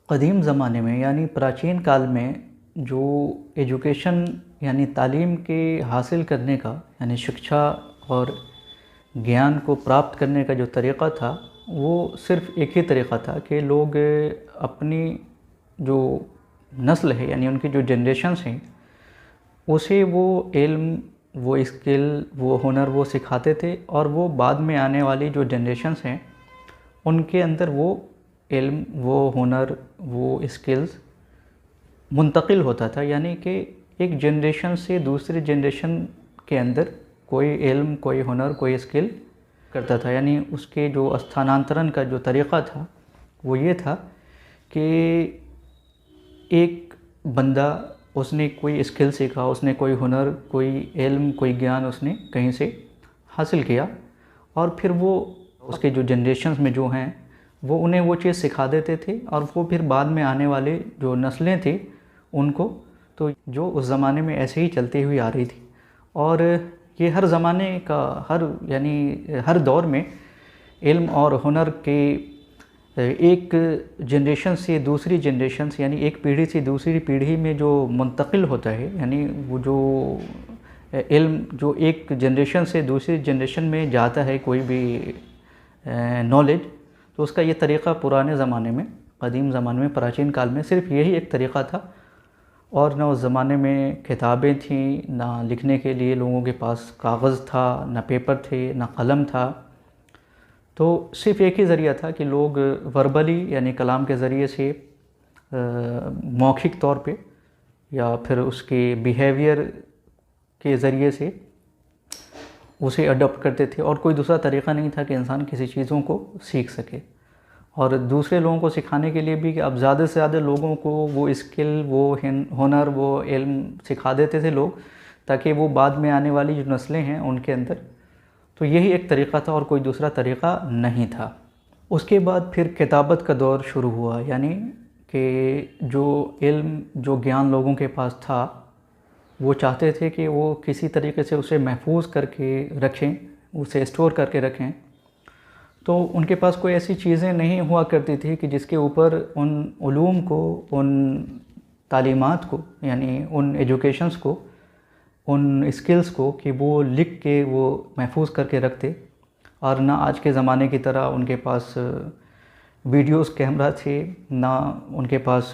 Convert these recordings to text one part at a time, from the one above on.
क़दीम ज़माने में यानी प्राचीन काल में जो एजुकेशन यानी तालीम के हासिल करने का यानी शिक्षा और ज्ञान को प्राप्त करने का जो तरीक़ा था वो सिर्फ़ एक ही तरीक़ा था कि लोग अपनी जो नस्ल है यानी उनकी जो जनरेशन्स हैं उसे वो इल्म, वो स्किल, वो हुनर वो सिखाते थे और वो बाद में आने वाली जो जनरेशन्स हैं उनके अंदर वो इल्म, वो हुनर, वो स्किल्स मुंतकिल होता था। यानी कि एक जनरेशन से दूसरी जनरेशन के अंदर कोई इल्म, कोई हुनर, कोई स्किल करता था। यानी उसके जो स्थानांतरण का जो तरीक़ा था वो ये था कि एक बंदा उसने कोई स्किल सीखा, उसने कोई हुनर, कोई इल्म, कोई ज्ञान उसने कहीं से हासिल किया और फिर वो उसके जो जनरेशन्स में जो हैं वो उन्हें वो चीज़ सिखा देते थे और वो फिर बाद में आने वाले जो नस्लें थी उनको, तो जो उस ज़माने में ऐसे ही चलती हुई आ रही थी। और ये हर ज़माने का हर दौर में इल्म और हुनर के एक जनरेशन से दूसरी जनरेशन से यानी एक पीढ़ी से दूसरी पीढ़ी में जो मुंतकिल होता है, यानी वो जो इल्म जो एक जनरेशन से दूसरी जनरेशन में जाता है, कोई भी नॉलेज, तो उसका ये तरीक़ा पुराने ज़माने में, क़दीम ज़माने में, प्राचीन काल में सिर्फ़ यही एक तरीक़ा था। और ना उस ज़माने में किताबें थीं, ना लिखने के लिए लोगों के पास कागज़ था, ना पेपर थे, ना कलम था। तो सिर्फ़ एक ही ज़रिया था कि लोग वर्बली यानी कलाम के ज़रिए से मौखिक तौर पे या फिर उसके बिहेवियर के ज़रिए से उसे अडॉप्ट करते थे और कोई दूसरा तरीक़ा नहीं था कि इंसान किसी चीज़ों को सीख सके। और दूसरे लोगों को सिखाने के लिए भी कि अब ज़्यादा से ज़्यादा लोगों को वो स्किल, वो हुनर, वो इल्म सिखा देते थे लोग, ताकि वो बाद में आने वाली जो नस्लें हैं उनके अंदर, तो यही एक तरीक़ा था और कोई दूसरा तरीक़ा नहीं था। उसके बाद फिर किताबत का दौर शुरू हुआ, यानी कि जो इल्म, जो ज्ञान लोगों के पास था वो चाहते थे कि वो किसी तरीके से उसे महफूज करके रखें, उसे स्टोर करके रखें। तो उनके पास कोई ऐसी चीज़ें नहीं हुआ करती थी कि जिसके ऊपर उन उलूम को, उन तालीमात को, यानी उन एजुकेशंस को, उन स्किल्स को कि वो लिख के वो महफूज करके रखते। और ना आज के ज़माने की तरह उनके पास वीडियोस कैमरा थे, ना उनके पास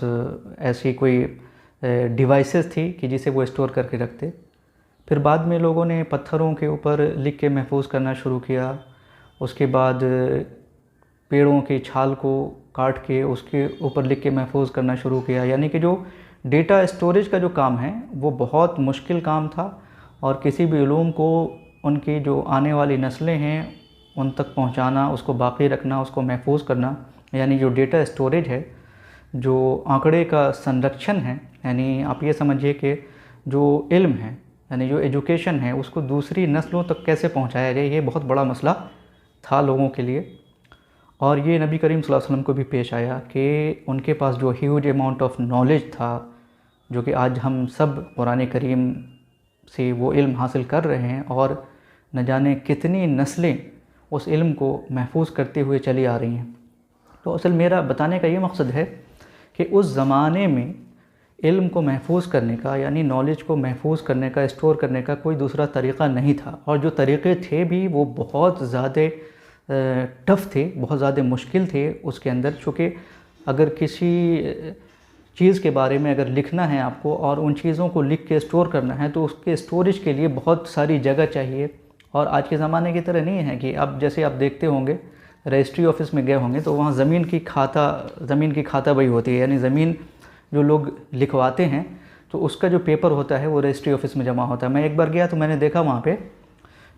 ऐसी कोई डिवाइसेस थी कि जिसे वो स्टोर करके रखते। फिर बाद में लोगों ने पत्थरों के ऊपर लिख के महफूज करना शुरू किया। उसके बाद पेड़ों की छाल को काट के उसके ऊपर लिख के महफूज करना शुरू किया। यानी कि जो डेटा स्टोरेज का जो काम है वो बहुत मुश्किल काम था और किसी भी उलूम को उनकी जो आने वाली नस्लें हैं उन तक पहुंचाना, उसको बाकी रखना, उसको महफूज करना, यानी जो डेटा स्टोरेज है, जो आंकड़े का संरक्षण है, यानी आप ये समझिए कि जो इल्म है यानी जो एजुकेशन है उसको दूसरी नस्लों तक कैसे पहुंचाया जाए, ये बहुत बड़ा मसला था लोगों के लिए। और ये नबी करीम सल्लल्लाहु अलैहि वसल्लम को भी पेश आया कि उनके पास जो ह्यूज अमाउंट ऑफ नॉलेज था, जो कि आज हम सब कुरान करीम से वो इल्म हासिल कर रहे हैं और न जाने कितनी नस्लें उस इल्म को महफूज करते हुए चली आ रही हैं। तो असल मेरा बताने का ये मकसद है कि उस ज़माने में इल्म को महफूज करने का, यानी नॉलेज को महफूज करने का, स्टोर करने का कोई दूसरा तरीक़ा नहीं था। और जो तरीक़े थे भी वो बहुत ज़्यादा टफ़ थे, बहुत ज़्यादा मुश्किल थे उसके अंदर। चूँकि अगर किसी चीज़ के बारे में अगर लिखना है आपको और उन चीज़ों को लिख के स्टोर करना है तो उसके स्टोरेज के लिए बहुत सारी जगह चाहिए। और आज के ज़माने की तरह नहीं है कि अब जैसे आप देखते होंगे रजिस्ट्री ऑफिस में गए होंगे तो वहाँ ज़मीन की खाता बही होती है, यानी ज़मीन जो लोग लिखवाते हैं तो उसका जो पेपर होता है वो रजिस्ट्री ऑफिस में जमा होता है। मैं एक बार गया तो मैंने देखा वहाँ पे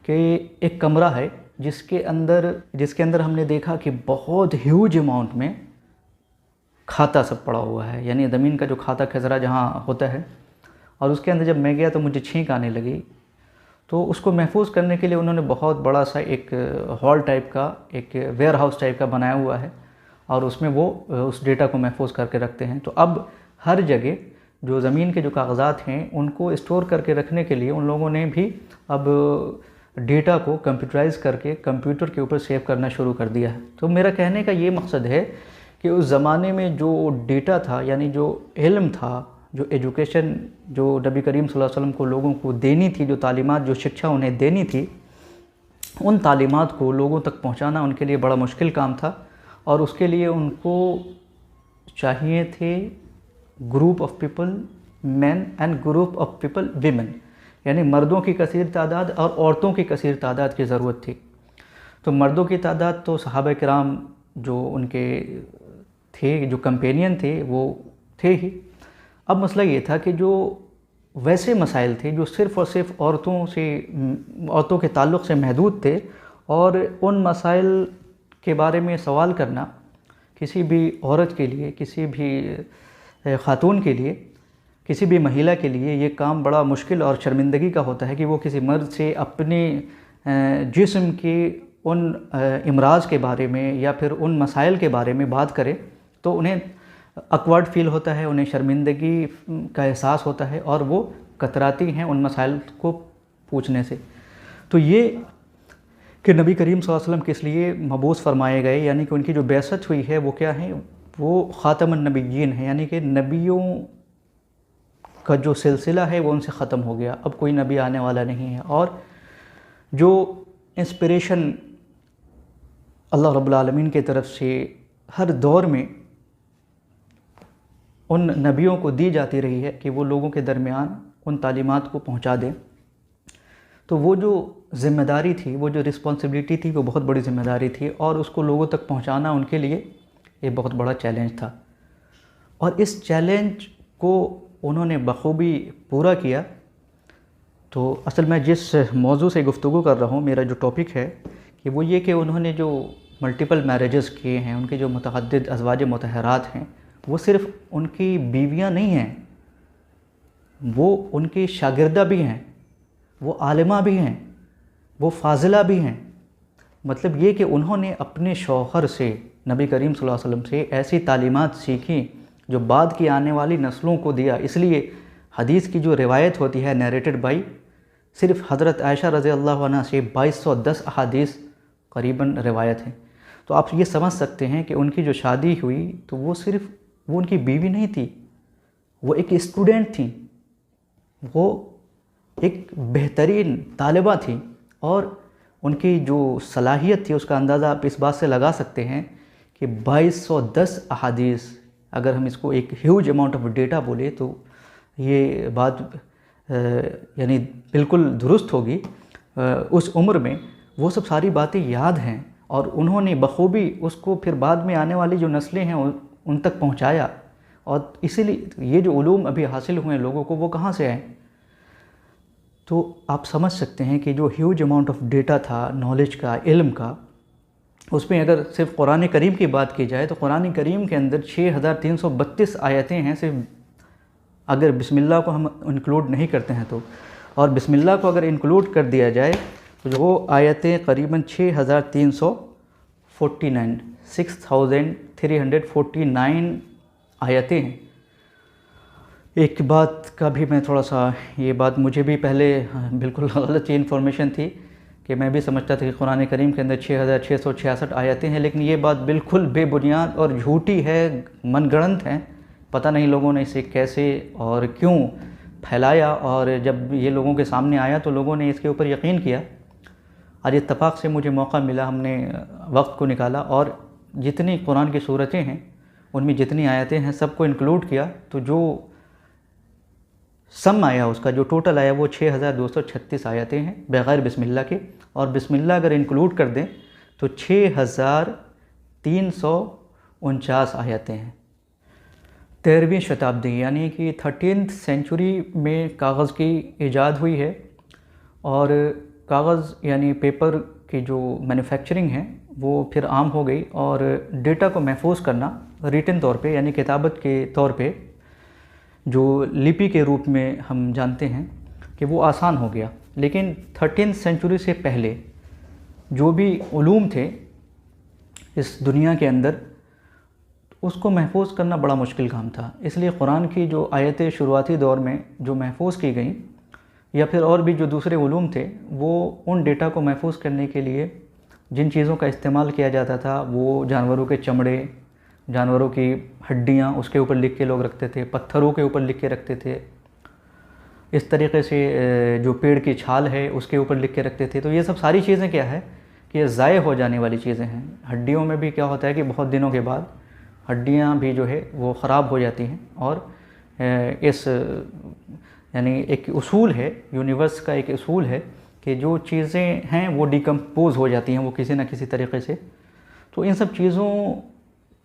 कि एक कमरा है जिसके अंदर हमने देखा कि बहुत ह्यूज अमाउंट में खाता सब पड़ा हुआ है, यानी ज़मीन का जो खाता खसरा जहाँ होता है। और उसके अंदर जब मैं गया तो मुझे छींक आने लगी। तो उसको महफूज करने के लिए उन्होंने बहुत बड़ा सा एक हॉल टाइप का, एक वेयर हाउस टाइप का बनाया हुआ है और उसमें वो उस डेटा को महफूज करके रखते हैं। तो अब हर जगह जो ज़मीन के जो कागज़ात हैं उनको स्टोर करके रखने के लिए उन लोगों ने भी अब डेटा को कंप्यूटराइज़ करके कंप्यूटर के ऊपर सेव करना शुरू कर दिया है। तो मेरा कहने का ये मकसद है कि उस ज़माने में जो डेटा था, यानी जो इल्म था, जो एजुकेशन जो नबी करीम सल्लल्लाहु अलैहि वसल्लम को लोगों को देनी थी, जो तालीमात, जो शिक्षा उन्हें देनी थी, उन तालीमात को लोगों तक पहुंचाना उनके लिए बड़ा मुश्किल काम था। और उसके लिए उनको चाहिए थे group of people man and group of people women, यानी मर्दों की कसीर तादाद और औरतों की कसीर तादाद की ज़रूरत थी। तो मर्दों की तादाद तो सहाबा किराम जो उनके थे, जो कंपेनियन थे, वो थे ही। अब मसला ये था कि जो वैसे मसाइल थे जो सिर्फ़ और सिर्फ औरतों के ताल्लुक़ से महदूद थे, और उन मसाइल के बारे में सवाल करना किसी भी औरत के लिए, किसी भी ख़ातून के लिए, किसी भी महिला के लिए ये काम बड़ा मुश्किल और शर्मिंदगी का होता है कि वो किसी मर्द से अपने जिस्म के उन इमराज़ के बारे में या फिर उन मसाइल के बारे में बात करे, तो उन्हें अकवर्ड फ़ील होता है, उन्हें शर्मिंदगी का एहसास होता है और वो कतराती हैं उन मसाइल को पूछने से। तो ये कि नबी करीम सल्लल्लाहु अलैहि वसल्लम किस लिए मबूस फरमाए गए, यानी कि उनकी जो बेअसत हुई है वो क्या है, वो ख़ातमुन नबिय्यीन है, यानी कि नबियों का जो सिलसिला है वो उनसे ख़त्म हो गया, अब कोई नबी आने वाला नहीं है। और जो इंस्पिरेशन अल्लाह रब्बुल आलमीन की तरफ से हर दौर में उन नबियों को दी जाती रही है कि वो लोगों के दरमियान उन तालीमात को पहुंचा दें, तो वो जो ज़िम्मेदारी थी, वो जो रिस्पॉन्सिबिलिटी थी, वो बहुत बड़ी ज़िम्मेदारी थी, और उसको लोगों तक पहुंचाना उनके लिए ये बहुत बड़ा चैलेंज था। और इस चैलेंज को उन्होंने बखूबी पूरा किया। तो असल में जिस मौजू से गुफ्तगू कर रहा हूँ, मेरा जो टॉपिक है कि वो ये कि उन्होंने जो मल्टीपल मैरिजेस किए हैं, उनके जो मुतअद्दिद अज़वाज मुतहरात हैं, वो सिर्फ़ उनकी बीवियाँ नहीं हैं, वो उनकी शागिर्दा भी हैं, वो आलिमा भी हैं, वो फाजिला भी हैं। मतलब ये कि उन्होंने अपने शौहर से, नबी करीम सल्लल्लाहु अलैहि वसल्लम से ऐसी तालीमात सीखी जो बाद की आने वाली नस्लों को दिया। इसलिए हदीस की जो रिवायत होती है नैरेटेड बाई, सिर्फ़ हज़रत आयशा रज़ी अल्लाह अन्हा से 2210 अहादीस करीबन रिवायत हैं। तो आप ये समझ सकते हैं कि उनकी जो शादी हुई तो वो उनकी बीवी नहीं थी, वो एक स्टूडेंट थी, वो एक बेहतरीन तालिबा थी। और उनकी जो सलाहियत थी उसका अंदाज़ा आप इस बात से लगा सकते हैं कि 2210 अहादीस, अगर हम इसको एक ह्यूज अमाउंट ऑफ डेटा बोले तो ये बात यानी बिल्कुल दुरुस्त होगी। उस उम्र में वो सब सारी बातें याद हैं और उन्होंने बखूबी उसको फिर बाद में आने वाली जो नस्लें हैं उन तक पहुंचाया। और इसीलिए ये जो उलूम अभी हासिल हुए हैं लोगों को, वो कहाँ से आए? तो आप समझ सकते हैं कि जो ह्यूज अमाउंट ऑफ डेटा था, नॉलेज का, इल्म का, उसमें अगर सिर्फ कुरान करीम की बात की जाए तो कुरान करीम के अंदर 6332 आयतें हैं, सिर्फ अगर बिस्मिल्लाह को हम इंक्लूड नहीं करते हैं तो। और बिस्मिल्लाह को अगर इंक्लूड कर दिया जाए तो वो आयतें करीबन 6349 आयतें हैं। एक बात का भी मैं थोड़ा सा, ये बात मुझे भी पहले बिल्कुल गलत इन्फॉर्मेशन थी कि मैं भी समझता था कि कुरान करीम के अंदर 6666 आयतें हैं, लेकिन ये बात बिल्कुल बेबुनियाद और झूठी है, मनगढ़ंत हैं। पता नहीं लोगों ने इसे कैसे और क्यों फैलाया, और जब ये लोगों के सामने आया तो लोगों ने इसके ऊपर यकीन किया। आज इत्तफाक़ से मुझे मौका मिला, हमने वक्त को निकाला और जितनी कुरान की सूरतें हैं उनमें जितनी आयतें हैं सबको इंक्लूड किया, तो जो सम आया, उसका जो टोटल आया वो 6236 आयतें हैं बग़ैर बिस्मिल्लाह के। और बिस्मिल्लाह अगर इंक्लूड कर दें तो 6349 आयतें हैं। 13वीं शताब्दी यानी कि 13th सेंचुरी में कागज़ की ईजाद हुई है, और कागज़ यानी पेपर की जो मैन्युफैक्चरिंग है वो फिर आम हो गई, और डेटा को महफूज करना रिटन तौर पे यानी किताबत के तौर पे, जो लिपि के रूप में हम जानते हैं, कि वो आसान हो गया। लेकिन 13th सेंचुरी से पहले जो भी उलूम थे इस दुनिया के अंदर, उसको महफूज करना बड़ा मुश्किल काम था। इसलिए कुरान की जो आयतें शुरुआती दौर में जो महफूज की गई, या फिर और भी जो दूसरे उलूम थे, वो उन डेटा को महफूज करने के लिए जिन चीज़ों का इस्तेमाल किया जाता था वो जानवरों के चमड़े, जानवरों की हड्डियाँ उसके ऊपर लिख के लोग रखते थे, पत्थरों के ऊपर लिख के रखते थे, इस तरीके से जो पेड़ की छाल है उसके ऊपर लिख के रखते थे। तो ये सब सारी चीज़ें क्या है कि ये ज़ाय हो जाने वाली चीज़ें हैं। हड्डियों में भी क्या होता है कि बहुत दिनों के बाद हड्डियाँ भी जो है वो ख़राब हो जाती हैं, और इस यानी एक उसूल है, यूनिवर्स का एक उसूल है कि जो चीज़ें हैं वो डिकम्पोज़ हो जाती हैं वो किसी न किसी तरीके से। तो इन सब चीज़ों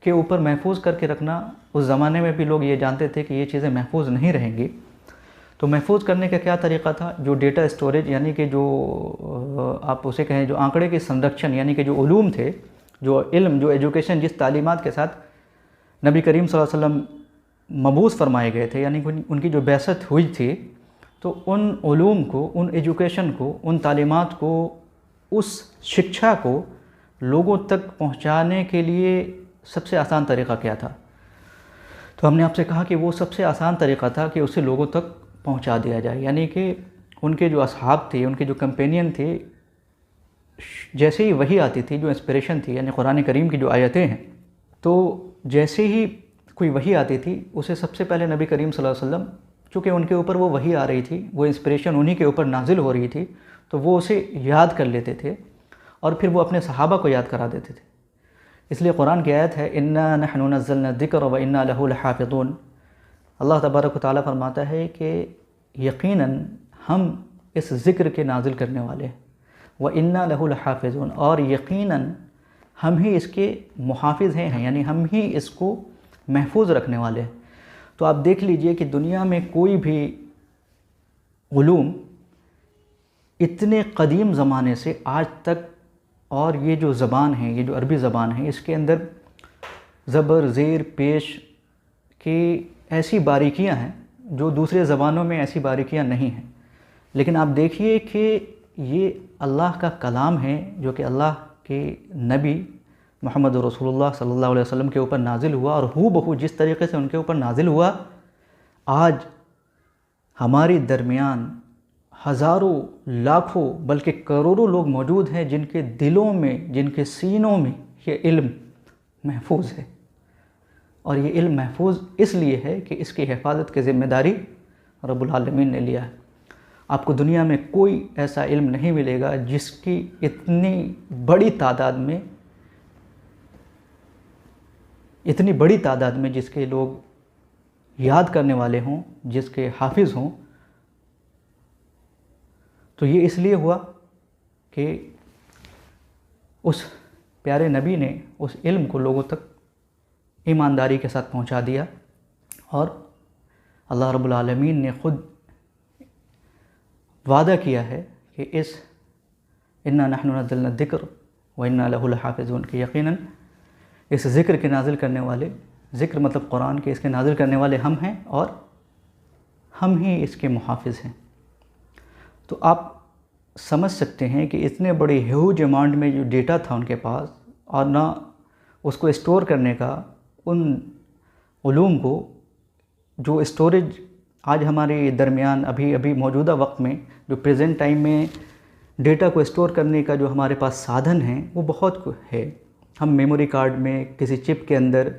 के ऊपर महफूज करके रखना, उस ज़माने में भी लोग ये जानते थे कि ये चीज़ें महफूज नहीं रहेंगी। तो महफूज करने का क्या तरीक़ा था? जो डेटा स्टोरेज यानी कि जो आप उसे कहें जो आंकड़े के संरक्षण, यानी कि जो उलूम थे, जो इल्म, जो एजुकेशन, जिस तालीमात के साथ नबी करीम सल्लल्लाहु अलैहि वसल्लम मबूस फरमाए गए थे, यानी उनकी जो बैसत हुई थी, तो उन उलूम को, उन एजुकेशन को, उन तालीमात को, उस शिक्षा को लोगों तक पहुंचाने के लिए सबसे आसान तरीक़ा क्या था? तो हमने आपसे कहा कि वो सबसे आसान तरीक़ा था कि उसे लोगों तक पहुंचा दिया जाए। यानी कि उनके जो असहाब थे, उनके जो कंपेनियन थे, जैसे ही वही आती थी, जो इंस्पिरेशन थी, यानी कुरान करीम की जो आयतें हैं, तो जैसे ही कोई वही आती थी उसे सबसे पहले नबी करीम सल्लल्लाहु अलैहि वसल्लम, चूँकि उनके ऊपर वो वही आ रही थी, वो इंस्पिरेशन उन्हीं के ऊपर नाजिल हो रही थी, तो वो उसे याद कर लेते थे और फिर वो अपने सहाबा को याद करा देते थे। इसलिए कुरान की आयत है, इन्ना नहनु नज़्ज़लना ज़िक्र व इन्ना लहू लहाफ़िज़ून। अल्लाह तबारक व तआला फरमाता है कि यकीनन हम इस ज़िक्र के नाजिल करने वाले हैं, व इन्ना लहू लहाफ़िज़ून, और यकीनन हम ही इसके मुहाफ़िज़ हैं, यानी हम ही इसको महफूज रखने वाले हैं। तो आप देख लीजिए कि दुनिया में कोई भी उलूम इतने क़दीम ज़माने से आज तक, और ये जो ज़बान है, ये जो अरबी ज़बान है, इसके अंदर ज़बर, ज़ेर, पेश की ऐसी बारीकियां हैं जो दूसरे ज़बानों में ऐसी बारीकियां नहीं हैं। लेकिन आप देखिए कि ये अल्लाह का कलाम है जो कि अल्लाह के नबी मोहम्मद रसूलुल्लाह सल्लल्लाहु अलैहि वसल्लम के ऊपर नाजिल हुआ, और हू बहू जिस तरीके से उनके ऊपर नाजिल हुआ, आज हमारे दरमियान हज़ारों, लाखों, बल्कि करोड़ों लोग मौजूद हैं जिनके दिलों में, जिनके सीनों में ये इल्म महफूज है। और ये इल्म महफूज इसलिए है कि इसकी हिफाजत की ज़िम्मेदारी रब्बुल आलमीन ने लिया है। आपको दुनिया में कोई ऐसा इल्म नहीं मिलेगा जिसकी इतनी बड़ी तादाद में जिसके लोग याद करने वाले हों, जिसके हाफिज़ हों। तो ये इसलिए हुआ कि उस प्यारे नबी ने उस इल्म को लोगों तक ईमानदारी के साथ पहुंचा दिया, और अल्लाह रब्बुल आलमीन ने ख़ुद वादा किया है कि इस इन्ना नहनु नज़्ज़लना ज़िक्र व इन्ना लहू लहाफ़िज़ून, कि यकीनन इस ज़िक्र के नाजिल करने वाले, ज़िक्र मतलब कुरान के, इसके नाजिल करने वाले हम हैं और हम ही इसके मुहाफ़िज़ हैं। तो आप समझ सकते हैं कि इतने बड़े ह्यूज अमाउंट में जो डेटा था उनके पास, और ना उसको स्टोर करने का, उन उलूम को जो स्टोरेज आज हमारे दरमियान अभी मौजूदा वक्त में, जो प्रेजेंट टाइम में डेटा को स्टोर करने का जो हमारे पास साधन है वो बहुत है। हम मेमोरी कार्ड में, किसी चिप के अंदर,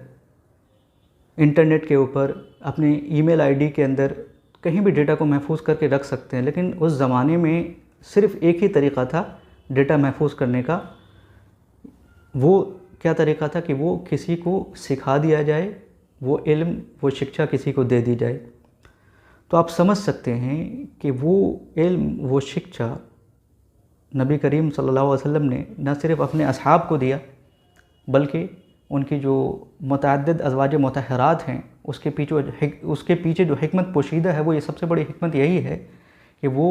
इंटरनेट के ऊपर, अपने ईमेल आईडी के अंदर कहीं भी डेटा को महफूज करके रख सकते हैं। लेकिन उस ज़माने में सिर्फ़ एक ही तरीक़ा था डेटा महफूज करने का। वो क्या तरीक़ा था कि वो किसी को सिखा दिया जाए, वो इल्म, वो शिक्षा किसी को दे दी जाए। तो आप समझ सकते हैं कि वो इल्म, वो शिक्षा नबी करीम सल्लल्लाहु अलैहि वसल्लम ने न सिर्फ़ अपने असहाब को दिया, बल्कि उनकी जो मुतअद्दिद अज़वाज मुतहरात हैं उसके पीछे जो हिकमत पोशीदा है, वो ये सबसे बड़ी हिकमत यही है कि वो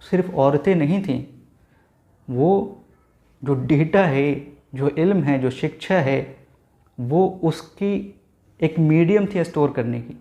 सिर्फ़ औरतें नहीं थीं, वो जो डेटा है, जो इल्म है, जो शिक्षा है, वो उसकी एक मीडियम थी स्टोर करने की।